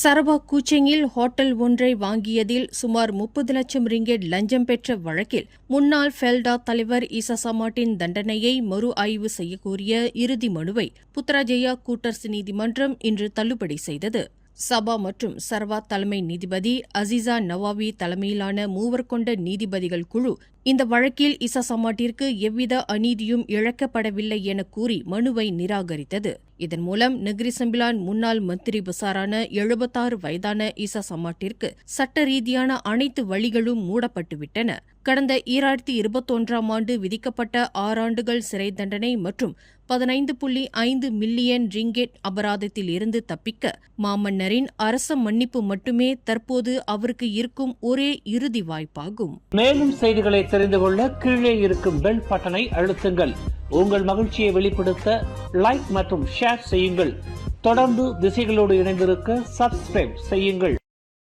Sarawak கூச்செங்கில் hotel ஒன்றை வாங்கியதில் சுமார் 30 லட்சம் ரிங்கெட் லஞ்சம் பெற்ற வழக்கில் முன்னாள் ஃபெல்டா தலைவர் ஈசா சமாட்டின் தண்டனையை மறு ஆய்வு செய்யக்கோரிய இறுதி மனுவை புத்ராஜயா கூட்டரசு நீதிமன்றம் இன்று தள்ளுபடி செய்தது. சபா மற்றும் சரவாக் தலைமை நீதிபதி அசீசா நவாவி தலைமையிலான 3 கொண்ட நீதிபதிகள் குழு இந்த வழக்கில் ஈசா சமாட்டிற்கு எவ்வித அநீதியும் இழைக்கப்படவில்லை என கூறி மனுவை நிராகரித்தது. இதன் மூலம் நெகிரி சம்பிலான் முன்னாள் மந்திரி பசாரான 76 வயதான ஈசா சமாட்டிற்கு சட்ட ரீதியான அனைத்து வழிகளும் மூடப்பட்டுவிட்டன. கடந்த 2021ஆம் ஆண்டு விதிக்கப்பட்ட 6 ஆண்டுகள் சிறை தண்டனை மற்றும் 15.5 மில்லியன் ரிங்கெட் அபராதத்தில் இருந்து தப்பிக்க மாமன்னரின் அரச மன்னிப்பு மட்டுமே தற்போது அவருக்கு இருக்கும் ஒரே இறுதி வாய்ப்பாகும். மேலும் செய்திகளை தெரிந்து கொள்ள கீழே இருக்கும் பெல் பட்டனை அழுத்துங்கள். உங்கள் மகிழ்ச்சியை வெளிப்படுத்த லைக் மற்றும் ஷேர் செய்யுங்கள். தொடர்ந்து திசைகளோடு இணைந்திருக்க சப்ஸ்கிரைப் செய்யுங்கள்.